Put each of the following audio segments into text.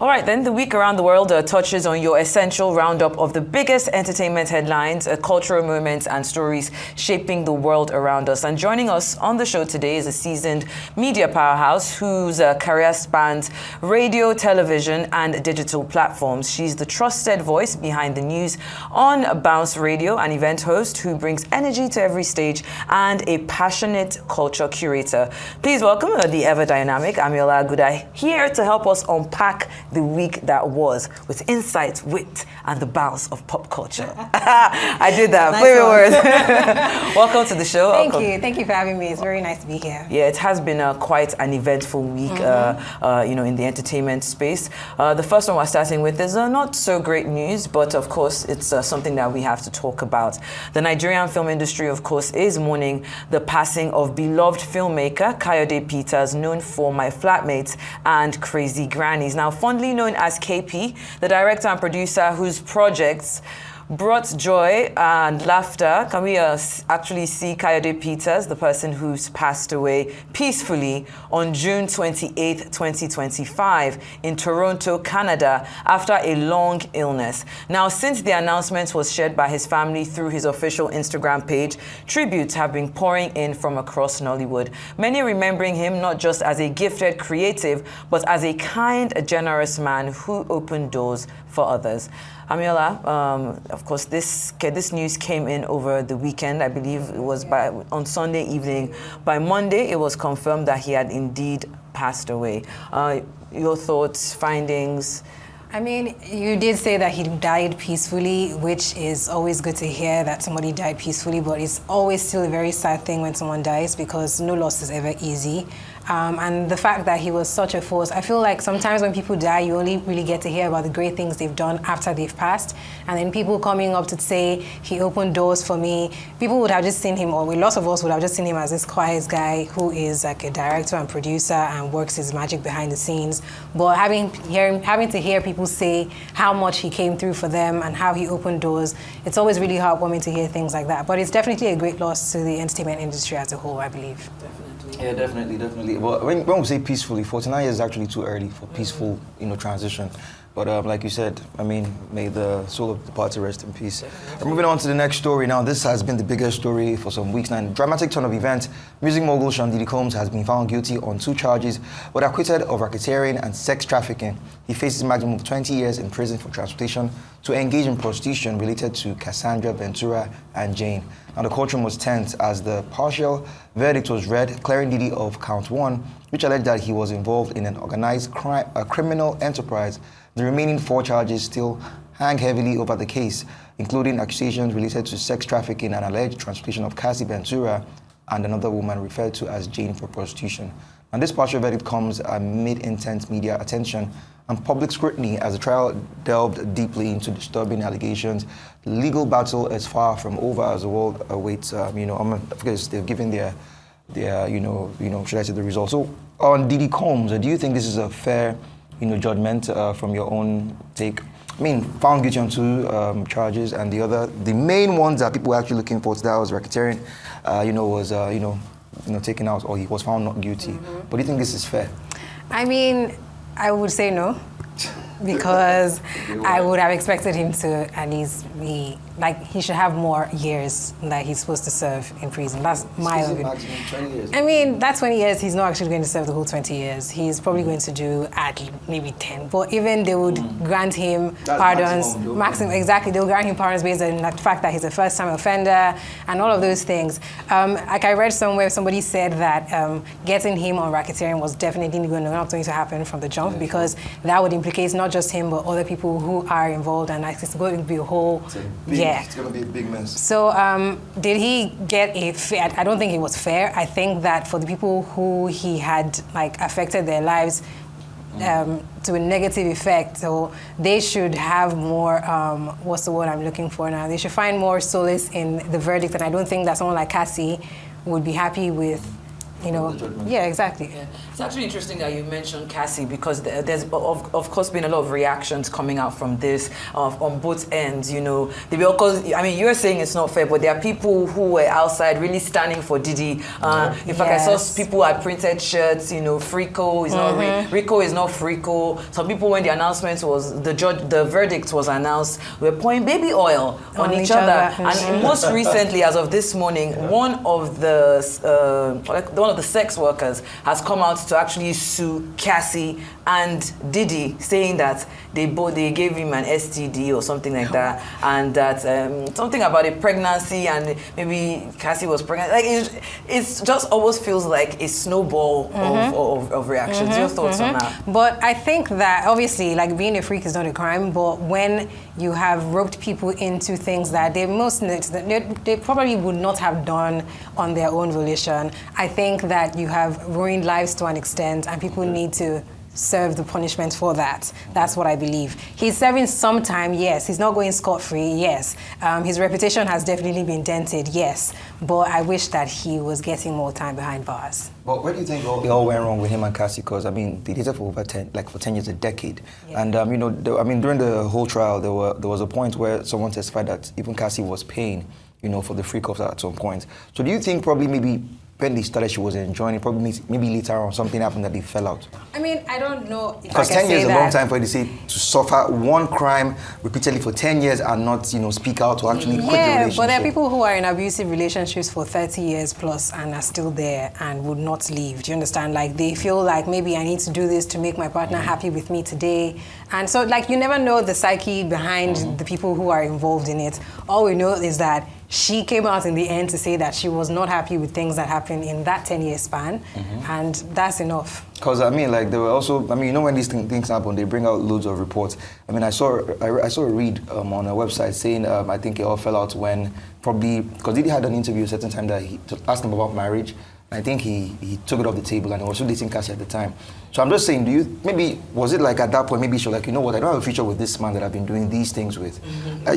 All right, then the week around the world touches on your essential roundup of the biggest entertainment headlines, cultural moments, and stories shaping the world around us. And joining us on the show today is a seasoned media powerhouse whose career spans radio, television, and digital platforms. She's the trusted voice behind the news on Bounce Radio, an event host who brings energy to every stage, and a passionate culture curator. Please welcome the ever-dynamic Amiola here to help us unpack the week that was with insight, wit, and the bounce of pop culture. I did that. Nice Favorite word. Welcome to the show. Thank you for having me. It's very nice to be here. Yeah, it has been quite an eventful week, in the entertainment space. The first one we're starting with is not so great news, but of course it's something that we have to talk about. The Nigerian film industry, of course, is mourning the passing of beloved filmmaker Kayode Peters, known for My Flatmates and Crazy Grannies. Now, fondly known as KP, the director and producer whose projects brought joy and laughter. Can we actually see Kayode Peters, the person who's passed away peacefully on June 28, 2025 in Toronto, Canada, after a long illness. Now, since the announcement was shared by his family through his official Instagram page, tributes have been pouring in from across Nollywood. Many remembering him not just as a gifted creative, but as a kind, generous man who opened doors for others. Amiola, of course, this news came in over the weekend. I believe it was on Sunday evening. By Monday, it was confirmed that he had indeed passed away. Your thoughts, findings? I mean, you did say that he died peacefully, which is always good to hear that somebody died peacefully, but it's always still a very sad thing when someone dies because no loss is ever easy. And the fact that he was such a force, I feel like sometimes when people die, you only really get to hear about the great things they've done after they've passed. And then people coming up to say, he opened doors for me, people would have just seen him, or lots of us would have just seen him as this quiet guy who is like a director and producer and works his magic behind the scenes. But having to hear people say how much he came through for them and how he opened doors, it's always really heartwarming to hear things like that. But it's definitely a great loss to the entertainment industry as a whole, I believe. Yeah, definitely. Well, when we say peacefully, 49 years is actually too early for peaceful, transition. But like you said, I mean, may the soul of the party rest in peace. Moving on to the next story now. This has been the biggest story for some weeks now. In a dramatic turn of events, music mogul Sean Diddy Combs has been found guilty on 2 charges, but acquitted of racketeering and sex trafficking. He faces a maximum of 20 years in prison for transportation to engage in prostitution related to Cassandra, Ventura, and Jane. Now, the courtroom was tense as the partial verdict was read, clearing Diddy of count 1, which alleged that he was involved in an organized criminal enterprise. The remaining 4 charges still hang heavily over the case, including accusations related to sex trafficking and alleged transportation of Cassie Ventura and another woman referred to as Jane for prostitution. And this partial verdict comes amid intense media attention and public scrutiny as the trial delved deeply into disturbing allegations. The legal battle is far from over as the world awaits, of course, they've given their should I say the results. So on Diddy Combs, do you think this is a fair judgment from your own take? I mean, found guilty on 2 charges, and the main ones that people were actually looking for today was racketeering, was taken out, or he was found not guilty. But do you think this is fair? I mean, I would say no, because I would have expected him to at least be, he should have more years that he's supposed to serve in prison. That's my opinion. 20 years. I mean, that's 20 years. He's not actually going to serve the whole 20 years. He's probably going to do at maybe 10. But even they would grant him pardons. Maximum, exactly. They'll grant him pardons based on the fact that he's a first-time offender and all of those things. I read somewhere somebody said that getting him on racketeering was definitely not going to happen from the jump, because that would implicate not just him but other people who are involved, and it's going to be a whole It's going to be a big mess. So did he get a fair? I don't think it was fair. I think that for the people who he had affected their lives to a negative effect, so they should have more, what's the word I'm looking for now? They should find more solace in the verdict, and I don't think that someone like Cassie would be happy with you know, yeah, exactly. Yeah. It's actually interesting that you mentioned Cassie because there's of course been a lot of reactions coming out from this on both ends. You know, because I mean you're saying it's not fair, but there are people who were outside really standing for Diddy. In fact, I saw people had printed shirts. You know, Frico is not Rico is not Frico. Some people, when the announcement was the verdict was announced, were pouring baby oil on each other. And most recently, as of this morning, one of the sex workers has come out to actually sue Cassie and Diddy, saying that they gave him an STD or something like that, and that something about a pregnancy and maybe Cassie was pregnant. Like it just almost feels like a snowball of reactions. Your thoughts on that? But I think that obviously, like being a freak is not a crime, but when you have roped people into things that they probably would not have done on their own volition, I think that you have ruined lives to an extent, and people need to serve the punishment for that. That's what I believe. He's serving some time, yes. He's not going scot-free, yes. His reputation has definitely been dented, yes. But I wish that he was getting more time behind bars. But where do you think it all went wrong with him and Cassie? Because I mean, they dated for over 10 years, a decade. Yeah. And you know, during the whole trial, there was a point where someone testified that even Cassie was paying, you know, for the freak-offs at some point. So do you think probably maybe when they started, she was enjoying it. Probably maybe later on something happened that they fell out. I mean, I don't know if because 10 years is a long time for you to say to suffer one crime repeatedly for 10 years and not, you know, speak out to actually quit the relationship. Yeah, but there are people who are in abusive relationships for 30 years plus and are still there and would not leave. Do you understand? Like they feel like maybe I need to do this to make my partner happy with me today. And so like you never know the psyche behind the people who are involved in it. All we know is that she came out in the end to say that she was not happy with things that happened in that 10-year span, and that's enough. Because I mean, like there were also, I mean, you know, when these things happen, they bring out loads of reports. I mean, I saw a read on a website saying I think it all fell out when probably because Diddy had an interview a certain time that he asked him about marriage. I think he took it off the table and he was still dating Cassie at the time. So I'm just saying, was it like at that point, maybe she was like, you know what, I don't have a future with this man that I've been doing these things with.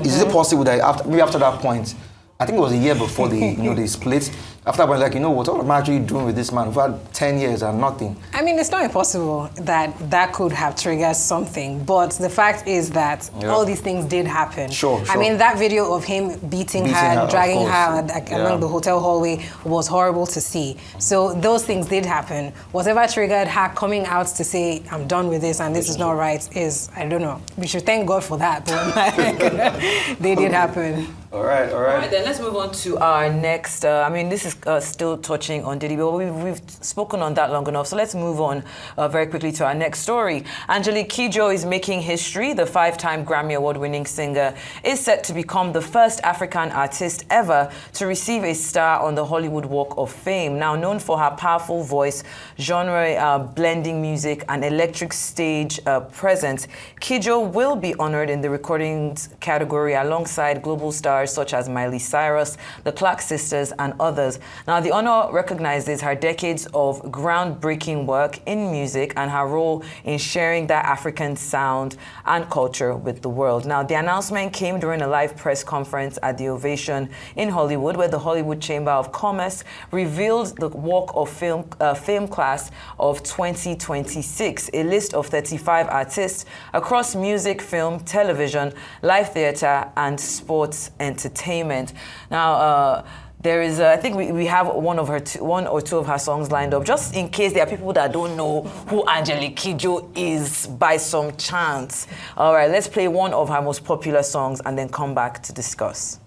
Is it possible that after that point, I think it was a year before they, they split. After that, like, you know what am I actually doing with this man? We've had 10 years and nothing. I mean, it's not impossible that could have triggered something, but the fact is that all these things did happen. Sure. I mean, that video of him beating her, dragging her along the hotel hallway was horrible to see. So those things did happen. Whatever triggered her coming out to say, I'm done with this and this is not right is, I don't know. We should thank God for that, but like, they did happen. All right. All right, then let's move on to our next. I mean, this is still touching on Diddy, but we've spoken on that long enough. So let's move on very quickly to our next story. Angélique Kidjo is making history. The 5-time Grammy Award-winning singer is set to become the first African artist ever to receive a star on the Hollywood Walk of Fame. Now known for her powerful voice, genre blending music, and electric stage presence, Kidjo will be honored in the recordings category alongside global stars such as Miley Cyrus, the Clark sisters, and others. Now, the honor recognizes her decades of groundbreaking work in music and her role in sharing that African sound and culture with the world. Now, the announcement came during a live press conference at the Ovation in Hollywood, where the Hollywood Chamber of Commerce revealed the Walk of Fame class of 2026, a list of 35 artists across music, film, television, live theater, and sports entertainment. Now, there is, I think we have one or two of her songs lined up, just in case there are people that don't know who Angélique Kidjo is by some chance. All right, let's play one of her most popular songs and then come back to discuss.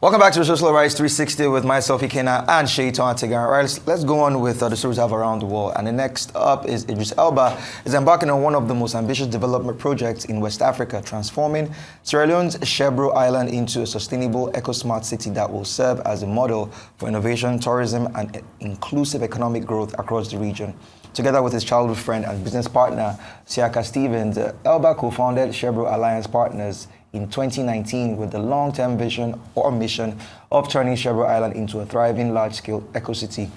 Welcome back to Social Rights 360 with myself, Ikenna, and Seyitan together. All right, let's go on with the stories we have around the world. And the next up is Idris Elba is embarking on one of the most ambitious development projects in West Africa, transforming Sierra Leone's Shebro Island into a sustainable, eco-smart city that will serve as a model for innovation, tourism, and inclusive economic growth across the region. Together with his childhood friend and business partner, Siaka Stevens, Elba co-founded Shebro Alliance Partners in 2019 with the long-term vision or mission of turning Shebro Island into a thriving large-scale eco-city.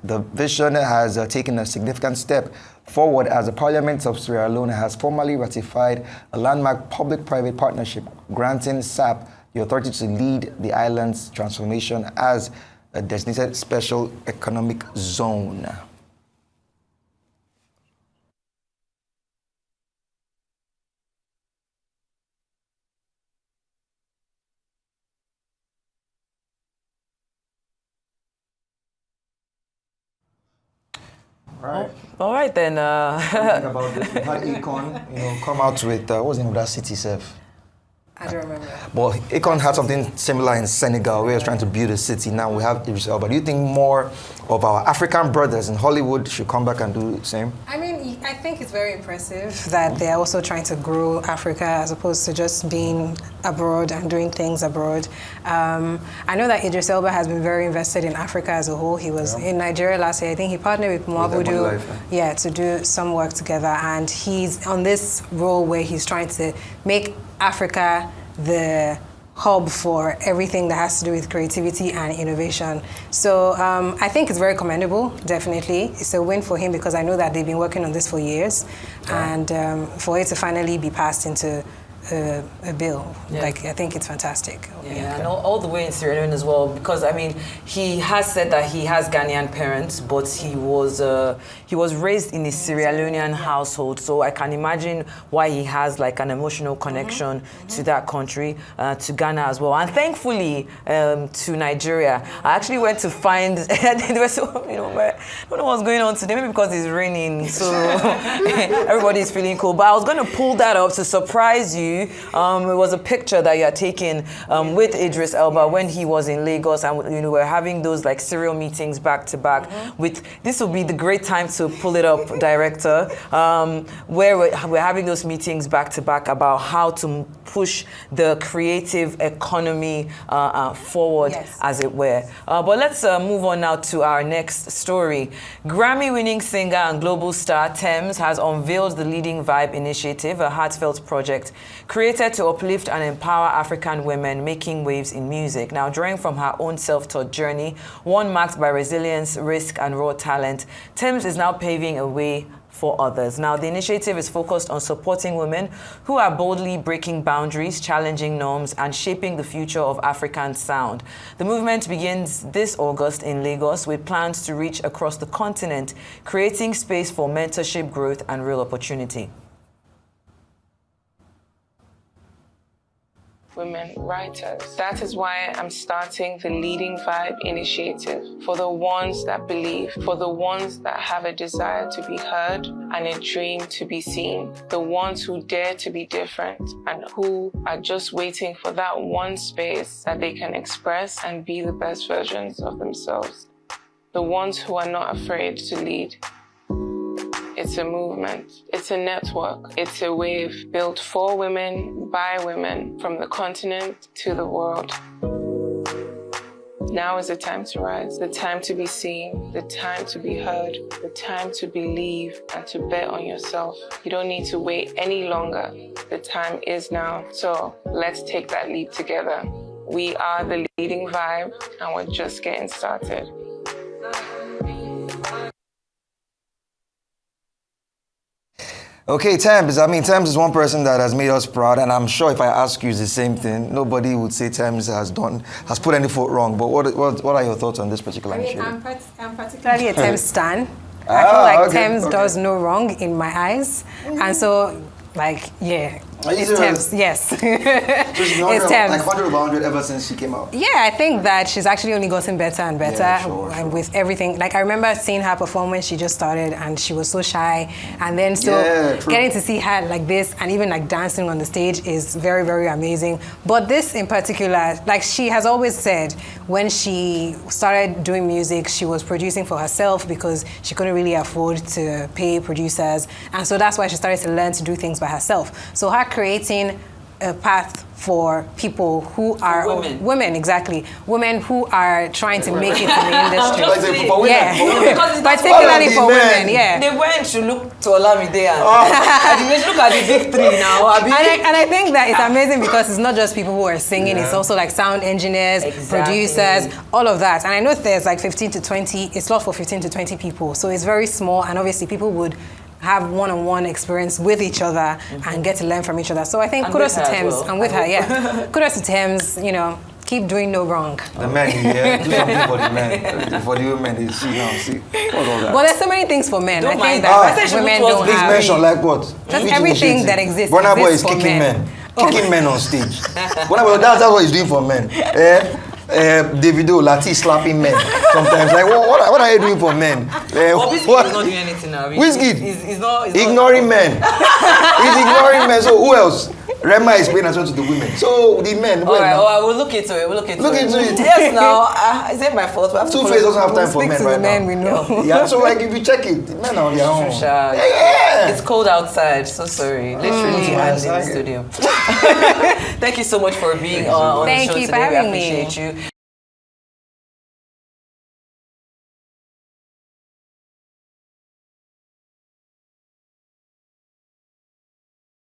The vision has taken a significant step forward as the Parliament of Sierra Leone has formally ratified a landmark public-private partnership granting SAP the authority to lead the island's transformation as a designated special economic zone. Right. All right then. Think about this. We had Akon, come out with what was the name of that city, Seth? I don't remember. But Akon had something similar in Senegal, where he was trying to build a city. Now we have Idris Elba. Do you think more of our African brothers in Hollywood should come back and do the same? I mean, I think it's very impressive that they're also trying to grow Africa as opposed to just being abroad and doing things abroad. I know that Idris Elba has been very invested in Africa as a whole. He was in Nigeria last year. I think he partnered with Mwabudu, to do some work together. And he's on this role where he's trying to make Africa the hub for everything that has to do with creativity and innovation. So I think it's very commendable, definitely. It's a win for him because I know that they've been working on this for years. And for it to finally be passed into a bill, I think it's fantastic. Yeah, and all the way in Sierra Leone as well, because I mean, he has said that he has Ghanaian parents, but he was raised in a Sierra Leonean household, so I can imagine why he has like an emotional connection to that country, to Ghana as well, and thankfully to Nigeria. I actually went to find, there was, I don't know what's going on today, maybe because it's raining, so everybody's feeling cold, but I was going to pull that up to surprise you. It was a picture that you had taken with Idris Elba when he was in Lagos, and we're having those like serial meetings back to back. With this will be the great time to pull it up, director, where we're having those meetings back to back about how to push the creative economy forward, as it were. But let's move on now to our next story. Grammy-winning singer and global star Tems has unveiled the Leading Vibe initiative, a heartfelt project created to uplift and empower African women making waves in music. Now, drawing from her own self-taught journey, one marked by resilience, risk, and raw talent, Tems is now paving a way for others. Now, the initiative is focused on supporting women who are boldly breaking boundaries, challenging norms, and shaping the future of African sound. The movement begins this August in Lagos with plans to reach across the continent, creating space for mentorship, growth, and real opportunity. Women writers. That is why I'm starting the Leading Vibe initiative for the ones that believe, for the ones that have a desire to be heard and a dream to be seen, the ones who dare to be different and who are just waiting for that one space that they can express and be the best versions of themselves, the ones who are not afraid to lead. It's a movement, it's a network, it's a wave built for women, by women, from the continent to the world. Now is the time to rise, the time to be seen, the time to be heard, the time to believe and to bet on yourself. You don't need to wait any longer. The time is now. So let's take that leap together. We are the Leading Vibe and we're just getting started. Okay, Tems. Tems is one person that has made us proud, and I'm sure if I ask you the same thing, nobody would say Tems has put any foot wrong. But what are your thoughts on this particular initiative? I'm particularly a Tems stan. I feel like Tems does no wrong in my eyes, and so It's Thames, yes. So she's been It's Thames. like 100 over 100 ever since she came out. Yeah, I think that she's actually only gotten better and better, Yeah, sure. and with everything. Like I remember seeing her perform when she just started, and she was so shy, and then still getting to see her like this, and even like dancing on the stage is very, very amazing. But this in particular, like she has always said, when she started doing music, she was producing for herself because she couldn't really afford to pay producers, and so that's why she started to learn to do things by herself. So her creating a path for people who are women. Exactly, women who are trying to make it in the industry. For women, Yeah, for women. particularly for men. women. Yeah. They went to look to Olamide and they look at the big three now. And I think that it's amazing because it's not just people who are singing, it's also like sound engineers, producers, all of that. And I know there's like 15 to 20, it's lot for 15 to 20 people. So it's very small, and obviously people would have one-on-one experience with each other and get to learn from each other. So I think kudos to Thames, and with her, yeah. Kudos to Thames, you know, keep doing no wrong. The men, yeah, do something for the men. For the women, they see now, see. What's all that? Well, there's so many things for men. Don't I mind think that. that women don't Please have. mention like what? Just Which everything initiative? that exists Burna Boy is for kicking men. men. Kicking men on stage. Burna Boy, that's what he's doing for men. Davido, Lati slapping men. Sometimes, like, what are you doing for men? Well, Wizkid is not doing anything now. Wizkid? He's not Ignoring men. He's ignoring men. So who else? Rema is paying attention to the women. So the men. All right, I will look into it. We'll look into it. it. Yes, now, is it my fault? We have to Two-Face doesn't have time for Speak men to the right men now. we know. Yeah, so like if you check it, the men are on their own. Yeah. It's cold outside, so sorry. Literally, and in the studio. Thank you so much for being on the Thank show you for today. We having me. appreciate you.